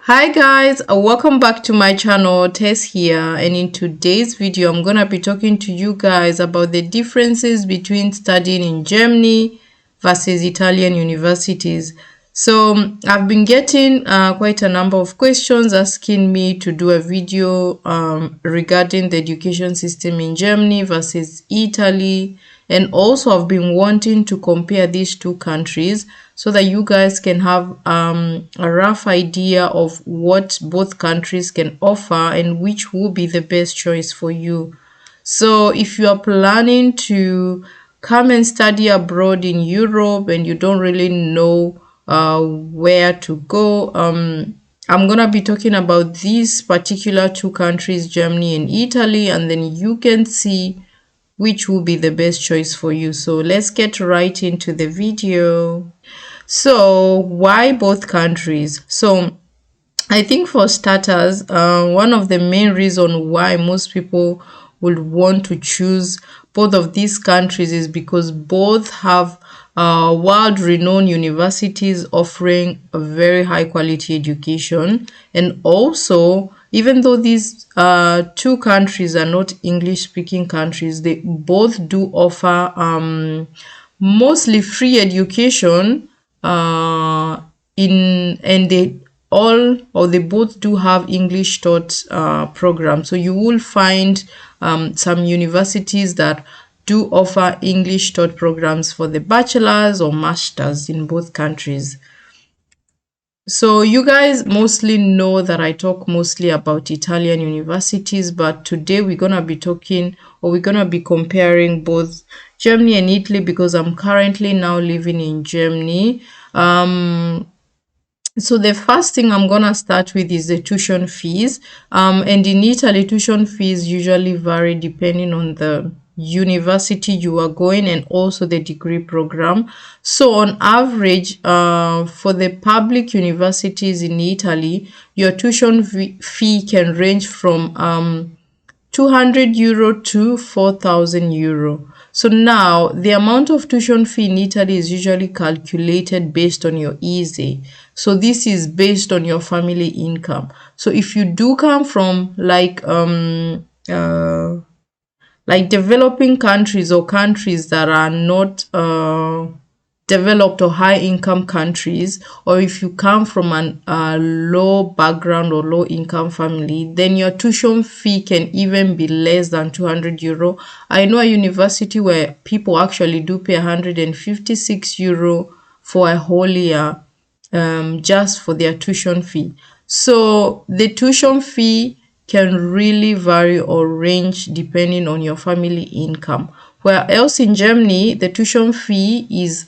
Hi guys, welcome back to my channel. Tess here, and in today's video I'm gonna be talking to you guys about the differences between studying in Germany versus Italian universities. So I've been getting quite a number of questions asking me to do a video regarding the education system in Germany versus Italy, and also I've been wanting to compare these two countries so that you guys can have a rough idea of what both countries can offer and which will be the best choice for you. So if you are planning to come and study abroad in Europe and you don't really know where to go, I'm gonna be talking about these particular two countries, Germany and Italy, and then you can see which will be the best choice for you. So let's get right into the video. So why both countries? So I think for starters, one of the main reasons why most people would want to choose both of these countries is because both have world-renowned universities offering a very high-quality education. And also, even though these two countries are not English-speaking countries, they both do offer mostly free education and they both do have English taught programs. So you will find some universities that do offer English taught programs for the bachelor's or master's in both countries. So you guys mostly know that I talk mostly about Italian universities, but today we're gonna be talking, or we're gonna be comparing both Germany and Italy, because I'm currently now living in Germany. So the first thing I'm gonna start with is the tuition fees. And in Italy, tuition fees usually vary depending on the university you are going and also the degree program. So on average, for the public universities in Italy, your tuition fee can range from 200 euro to 4,000 euro. So now the amount of tuition fee in Italy is usually calculated based on your ESE. So this is based on your family income. So if you do come from like developing countries or countries that are not developed or high income countries, or if you come from a low background or low income family, then your tuition fee can even be less than 200 euro. I know a university where people actually do pay 156 euro for a whole year, just for their tuition fee. So the tuition fee can really vary or range depending on your family income. Where else in Germany, the tuition fee is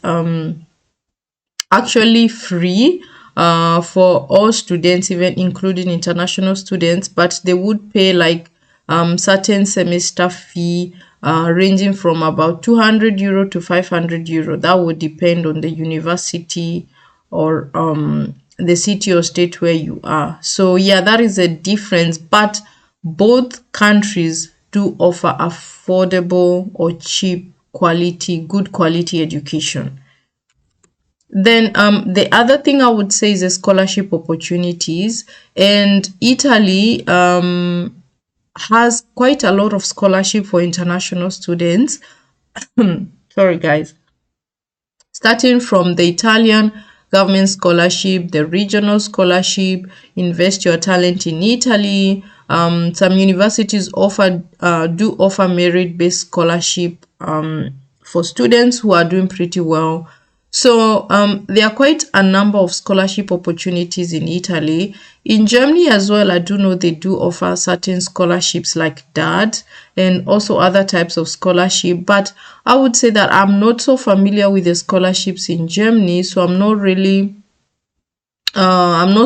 actually free for all students, even including international students, but they would pay like certain semester fee ranging from about 200 euro to 500 euro. That would depend on the university or the city or state where you are. So yeah, that is a difference, but both countries do offer affordable or cheap quality, good quality education. Then the other thing I would say is the scholarship opportunities. And Italy has quite a lot of scholarship for international students. Sorry, guys. Starting from the Italian government scholarship, the regional scholarship, Invest Your Talent in Italy. Some universities do offer merit-based scholarship for students who are doing pretty well. So there are quite a number of scholarship opportunities in Italy. In Germany as well, I do know they do offer certain scholarships like that and also other types of scholarship. But I would say that I'm not so familiar with the scholarships in Germany, so I'm not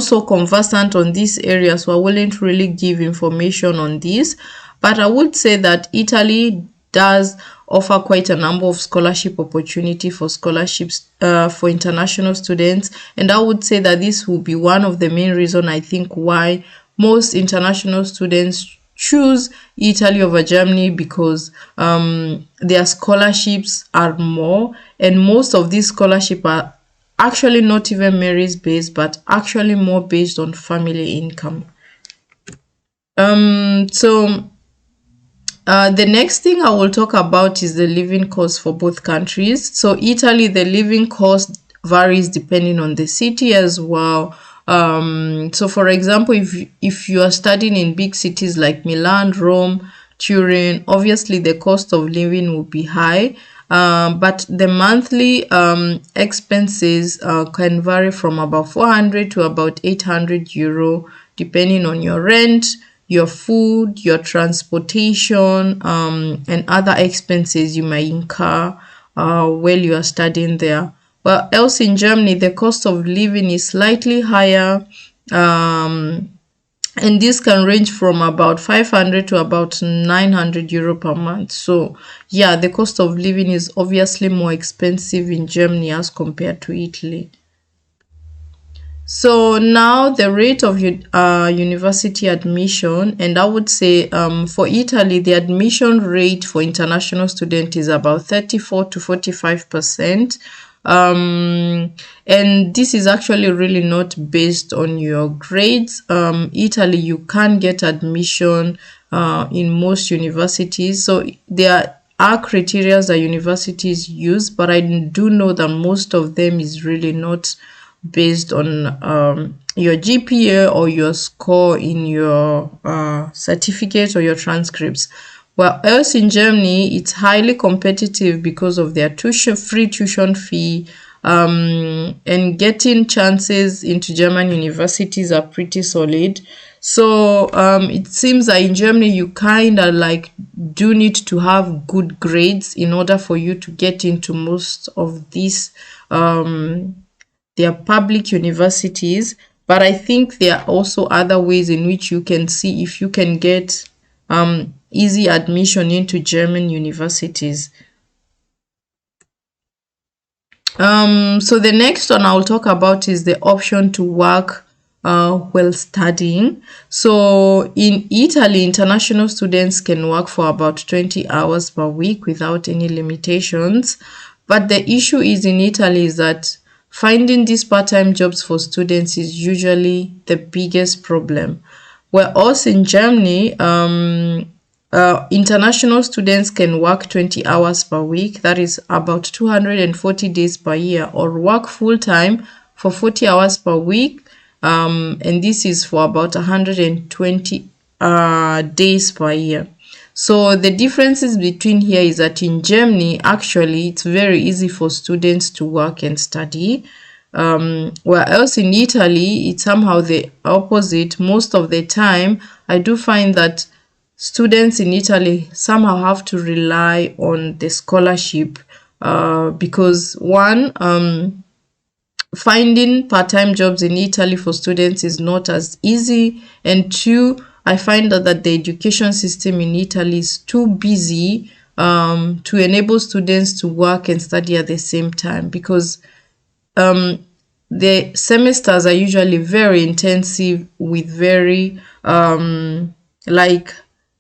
so conversant on this area, so I wouldn't really give information on this. But I would say that Italy does offer quite a number of scholarship opportunity for scholarships for international students, and I would say that this will be one of the main reason I think why most international students choose Italy over Germany, because their scholarships are more, and most of these scholarships actually not even merit based, but actually more based on family income. So the next thing I will talk about is the living cost for both countries. So Italy, the living cost varies depending on the city as well. So for example, if you are studying in big cities like Milan, Rome, Turin, obviously the cost of living will be high. But the monthly expenses can vary from about 400 to about 800 euro, depending on your rent, your food, your transportation, and other expenses you may incur while you are studying there. But else in Germany, the cost of living is slightly higher. And this can range from about 500 to about 900 euro per month. So yeah, the cost of living is obviously more expensive in Germany as compared to Italy. So now the rate of university admission, and I would say for Italy, the admission rate for international students is about 34 to 45%. And this is actually really not based on your grades. Italy, you can get admission in most universities. So there are criteria that universities use, but I do know that most of them is really not based on your GPA or your score in your certificate or your transcripts. Well, else in Germany, it's highly competitive because of their free tuition fee, and getting chances into German universities are pretty solid. So it seems that in Germany, you kind of like do need to have good grades in order for you to get into most of these they are public universities, but I think there are also other ways in which you can see if you can get easy admission into German universities. So the next one I'll talk about is the option to work while studying. So in Italy, international students can work for about 20 hours per week without any limitations. But the issue is in Italy is that finding these part-time jobs for students is usually the biggest problem. Whereas in Germany, international students can work 20 hours per week, that is about 240 days per year, or work full-time for 40 hours per week, and this is for about 120 days per year. So the differences between here is that in Germany, actually, it's very easy for students to work and study. Whereas in Italy, it's somehow the opposite. Most of the time, I do find that students in Italy somehow have to rely on the scholarship because one, finding part-time jobs in Italy for students is not as easy, and two, I find that the education system in Italy is too busy to enable students to work and study at the same time, because the semesters are usually very intensive with very like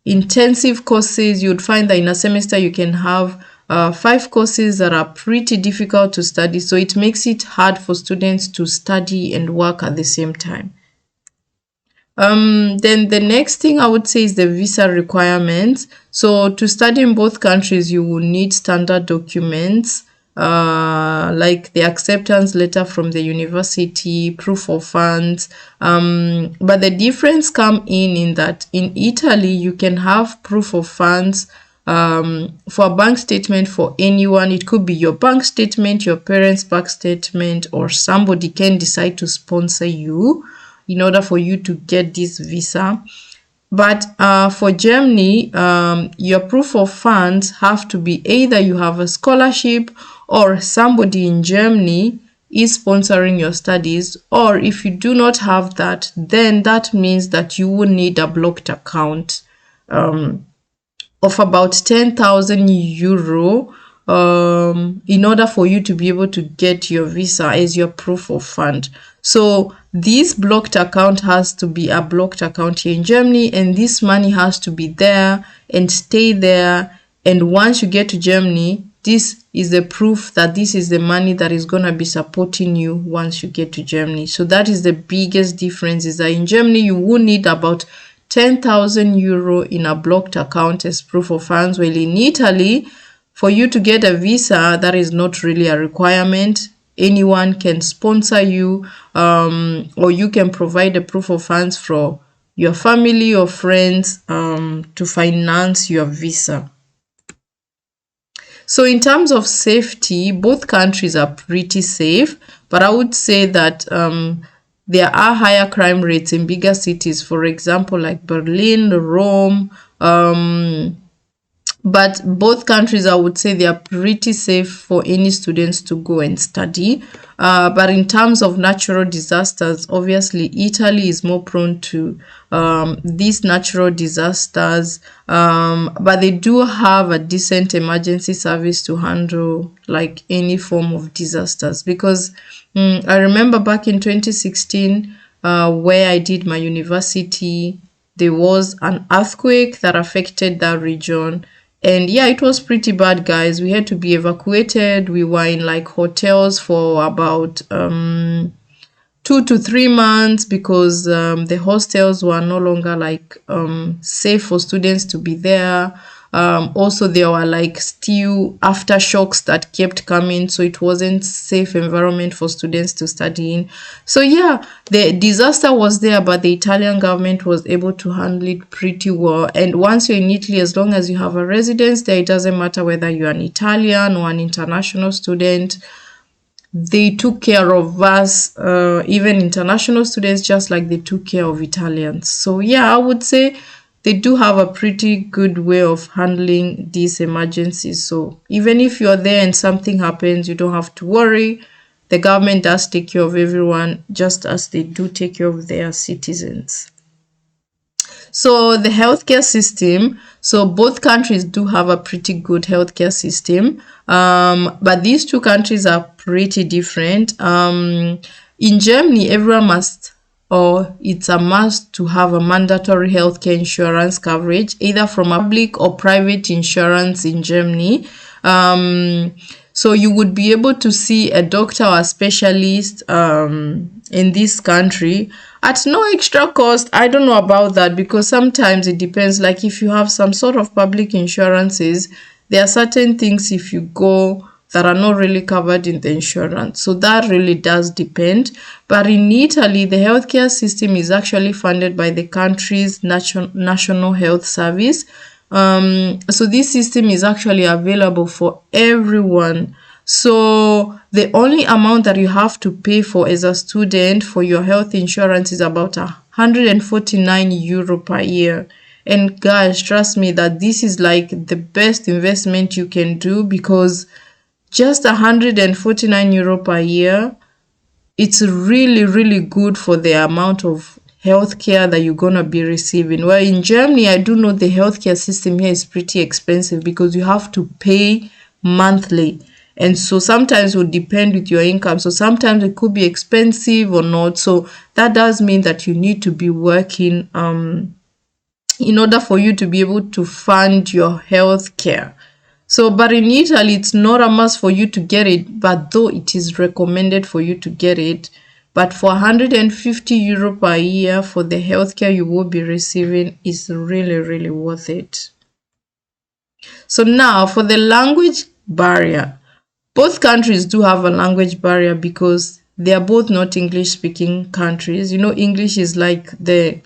intensive courses. You'd find that in a semester you can have 5 courses that are pretty difficult to study, so it makes it hard for students to study and work at the same time. Then the next thing I would say is the visa requirements. So to study in both countries, you will need standard documents like the acceptance letter from the university, proof of funds. But the difference come in that in Italy, you can have proof of funds for a bank statement for anyone. It could be your bank statement, your parents' bank statement, or somebody can decide to sponsor you in order for you to get this visa. But for Germany, your proof of funds have to be either you have a scholarship or somebody in Germany is sponsoring your studies, or if you do not have that, then that means that you will need a blocked account of about 10,000 euro in order for you to be able to get your visa as your proof of fund. So this blocked account has to be a blocked account here in Germany, and this money has to be there and stay there. And once you get to Germany, this is the proof that this is the money that is going to be supporting you once you get to Germany. So that is the biggest difference, is that in Germany you will need about 10,000 euro in a blocked account as proof of funds, while in Italy, for you to get a visa, that is not really a requirement. Anyone can sponsor you, or you can provide a proof of funds for your family or friends to finance your visa. So in terms of safety, both countries are pretty safe, but I would say that there are higher crime rates in bigger cities, for example, like Berlin, Rome, but both countries, I would say, they are pretty safe for any students to go and study. But in terms of natural disasters, obviously, Italy is more prone to these natural disasters. But they do have a decent emergency service to handle like any form of disasters. Because I remember back in 2016, where I did my university, there was an earthquake that affected that region. And yeah, it was pretty bad, guys. We had to be evacuated. We were in like hotels for about 2 to 3 months because the hostels were no longer like safe for students to be there. Also, there were like still aftershocks that kept coming, so it wasn't safe environment for students to study in. So yeah, the disaster was there, but the Italian government was able to handle it pretty well. And once you're in Italy, as long as you have a residence there, it doesn't matter whether you're an Italian or an international student. They took care of us, even international students, just like they took care of Italians. So yeah, I would say they do have a pretty good way of handling these emergencies. So even if you're there and something happens, you don't have to worry. The government does take care of everyone, just as they do take care of their citizens. So the healthcare system, so both countries do have a pretty good healthcare system, but these two countries are pretty different. In Germany, everyone must, or it's a must to have a mandatory healthcare insurance coverage, either from a public or private insurance in Germany. So you would be able to see a doctor or a specialist in this country at no extra cost. I don't know about that, because sometimes it depends. Like if you have some sort of public insurances, there are certain things if you go that are not really covered in the insurance. So that really does depend. But in Italy, the healthcare system is actually funded by the country's national health service. So this system is actually available for everyone. So the only amount that you have to pay for as a student for your health insurance is about 149 euro per year. And guys, trust me that this is like the best investment you can do, because just 149 euro per year, it's really, really good for the amount of healthcare that you're gonna be receiving. Well, in Germany, I do know the healthcare system here is pretty expensive because you have to pay monthly. And so sometimes it will depend with your income. So sometimes it could be expensive or not. So that does mean that you need to be working in order for you to be able to fund your health care. So, but in Italy, it's not a must for you to get it, but though it is recommended for you to get it. But for 150 euro per year for the healthcare you will be receiving is really, really worth it. So now for the language barrier. Both countries do have a language barrier because they are both not English-speaking countries. You know, English is like the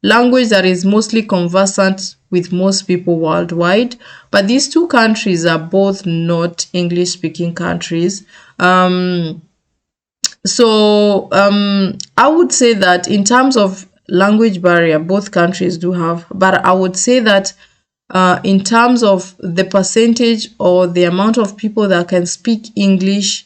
language that is mostly conversant with most people worldwide. But these two countries are both not English-speaking countries. I would say that in terms of language barrier, both countries do have. But I would say that in terms of the percentage or the amount of people that can speak English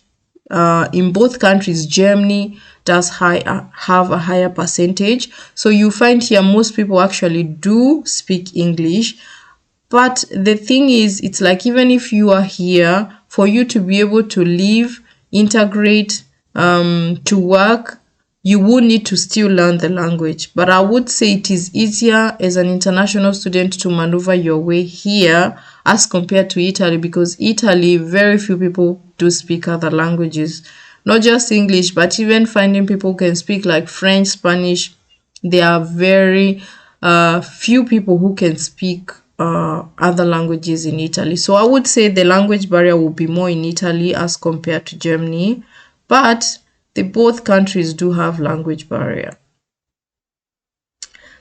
in both countries, Germany does have a higher percentage. So you find here most people actually do speak English. But the thing is, it's like even if you are here, for you to be able to live, integrate, to work, you will need to still learn the language. But I would say it is easier as an international student to maneuver your way here as compared to Italy, because Italy, very few people do speak other languages, not just English, but even finding people who can speak like French, Spanish. There are very few people who can speak other languages in Italy. So I would say the language barrier will be more in Italy as compared to Germany, but both countries do have language barrier.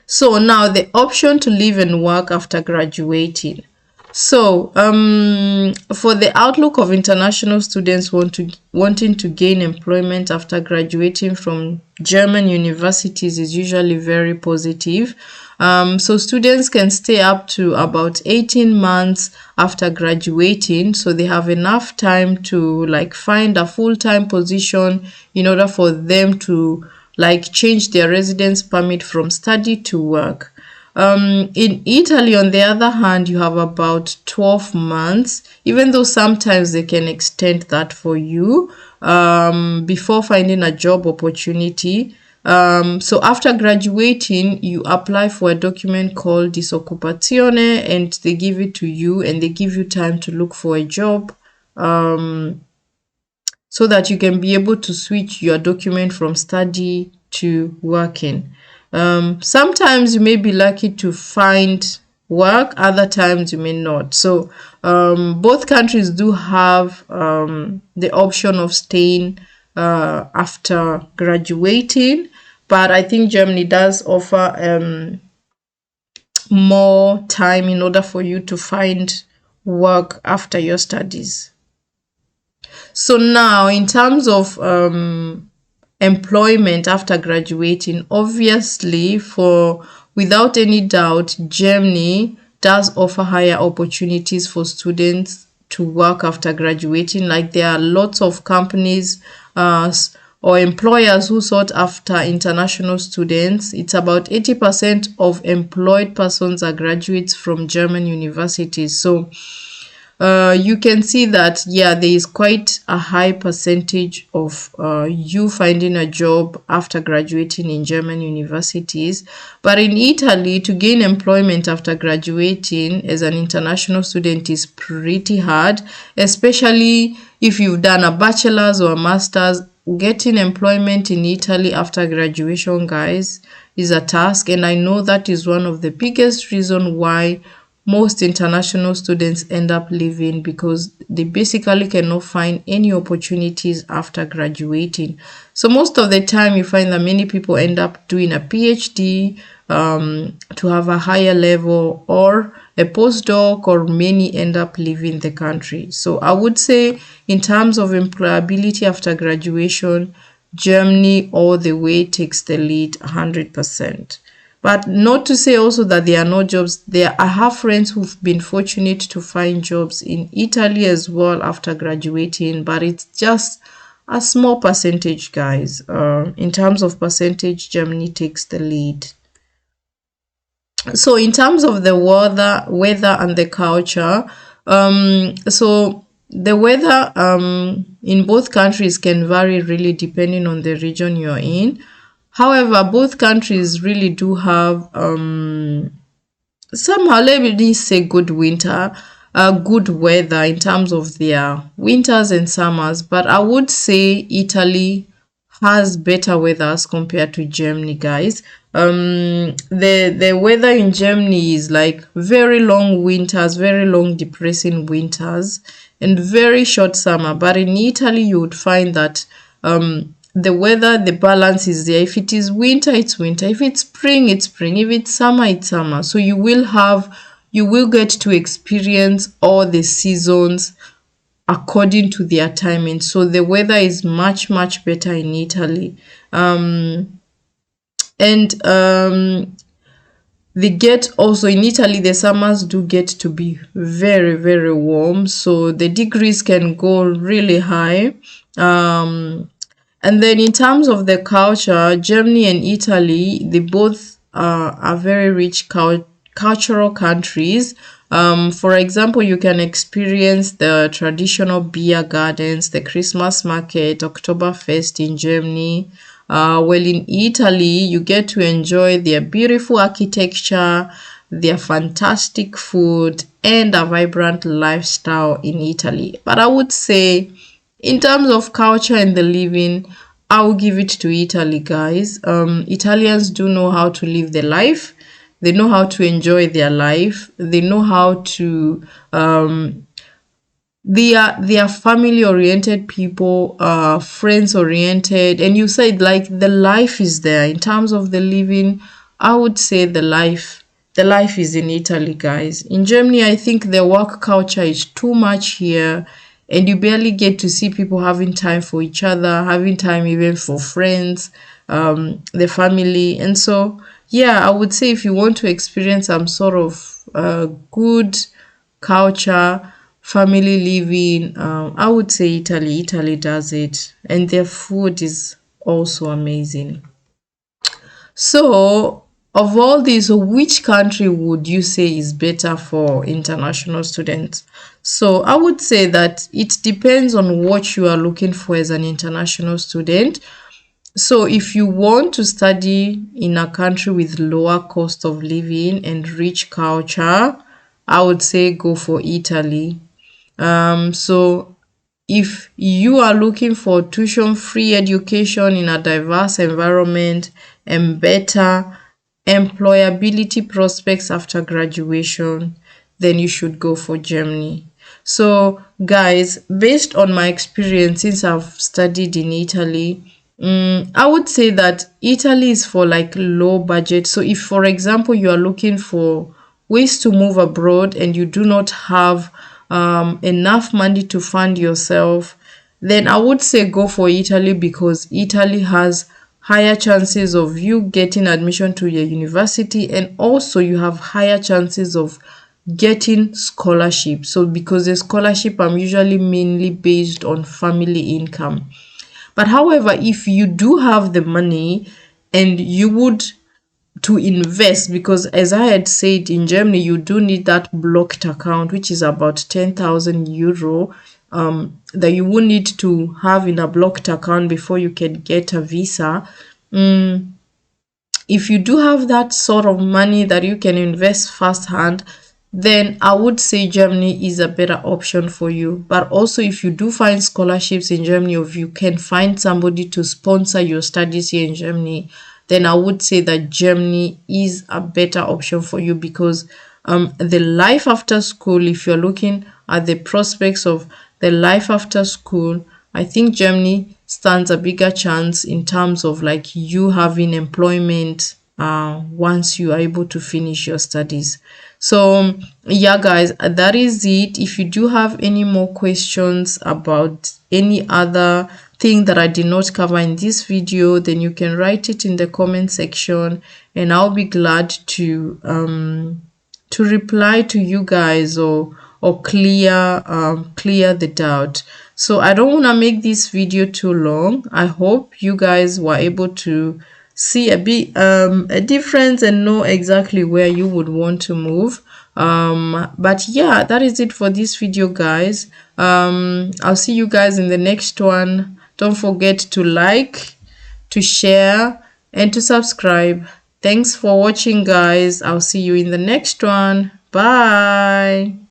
So now the option to live and work after graduating. So for the outlook of international students wanting to gain employment after graduating from German universities is usually very positive. So students can stay up to about 18 months after graduating, so they have enough time to like find a full-time position in order for them to like change their residence permit from study to work. In Italy, on the other hand, you have about 12 months, even though sometimes they can extend that for you before finding a job opportunity. So after graduating, you apply for a document called disoccupazione, and they give it to you, and they give you time to look for a job. So that you can be able to switch your document from study to working. Sometimes you may be lucky to find work, other times you may not. So both countries do have the option of staying after graduating, but I think Germany does offer more time in order for you to find work after your studies. So now, in terms of employment after graduating, obviously, for without any doubt, Germany does offer higher opportunities for students to work after graduating. Like there are lots of companies or employers who sought after international students. It's about 80% of employed persons are graduates from German universities. So you can see that, yeah, there is quite a high percentage of you finding a job after graduating in German universities. But in Italy, to gain employment after graduating as an international student is pretty hard, especially if you've done a bachelor's or a master's. Getting employment in Italy after graduation, guys, is a task, and I know that is one of the biggest reasons why most international students end up leaving, because they basically cannot find any opportunities after graduating. So most of the time you find that many people end up doing a PhD to have a higher level, or a postdoc, or many end up leaving the country. So I would say in terms of employability after graduation, Germany all the way takes the lead 100%. But not to say also that there are no jobs. I have friends who've been fortunate to find jobs in Italy as well after graduating, but it's just a small percentage, guys. In terms of percentage, Germany takes the lead. So in terms of the weather and the culture, so the weather in both countries can vary really depending on the region you're in. However, both countries really do have somehow, let me say, good good weather in terms of their winters and summers. But I would say Italy has better weather as compared to Germany, guys. The weather in Germany is like very long winters, very long depressing winters, and very short summer. But in Italy, you would find that the weather, the balance is there. If it is winter, it's winter. If it's spring, it's spring. If it's summer, it's summer. So you will get to experience all the seasons according to their timing. So the weather is much, much better in Italy. They get also in Italy, the summers do get to be very, very warm. So the degrees can go really high. And then in terms of the culture, Germany and Italy, they both are very rich cultural countries. For example, you can experience the traditional beer gardens, the Christmas market, Oktoberfest in Germany. Well, in Italy, you get to enjoy their beautiful architecture, their fantastic food, and a vibrant lifestyle in Italy. But I would say, in terms of culture and the living, I'll give it to Italy, guys. Italians do know how to live their life. They know how to enjoy their life. They know how to they are family oriented people, friends oriented, and you said like the life is there in terms of the living. I would say the life is in Italy, guys. In Germany, I think the work culture is too much here, and you barely get to see people having time for each other, having time even for friends, the family. And so yeah, I would say if you want to experience some sort of good culture, family living, I would say Italy does it, and their food is also amazing. So, of all these, which country would you say is better for international students? So, I would say that it depends on what you are looking for as an international student. So, if you want to study in a country with lower cost of living and rich culture, I would say go for Italy. So if you are looking for tuition free education in a diverse environment and better employability prospects after graduation, then you should go for Germany. So, guys, based on my experience since I've studied in Italy, I would say that Italy is for like low budget. So, if for example you are looking for ways to move abroad and you do not have enough money to fund yourself, then I would say go for Italy because Italy has higher chances of you getting admission to your university, and also you have higher chances of getting scholarship. So because the scholarship are usually mainly based on family income. But however, if you do have the money and you would to invest, because as I had said, in Germany you do need that blocked account, which is about 10,000 euro, that you will need to have in a blocked account before you can get a visa. If you do have that sort of money that you can invest firsthand, then I would say Germany is a better option for you. But also, if you do find scholarships in Germany, or if you can find somebody to sponsor your studies here in Germany, then I would say that Germany is a better option for you because the life after school, if you're looking at the prospects of the life after school, I think Germany stands a bigger chance in terms of like you having employment once you are able to finish your studies. So yeah, guys, that is it. If you do have any more questions about any other thing that I did not cover in this video, then you can write it in the comment section and I'll be glad to reply to you guys, or clear the doubt. So I don't want to make this video too long. I hope you guys were able to see a bit a difference and know exactly where you would want to move. But yeah, that is it for this video, guys. I'll see you guys in the next one. Don't forget to like, to share, and to subscribe. Thanks for watching, guys. I'll see you in the next one. Bye.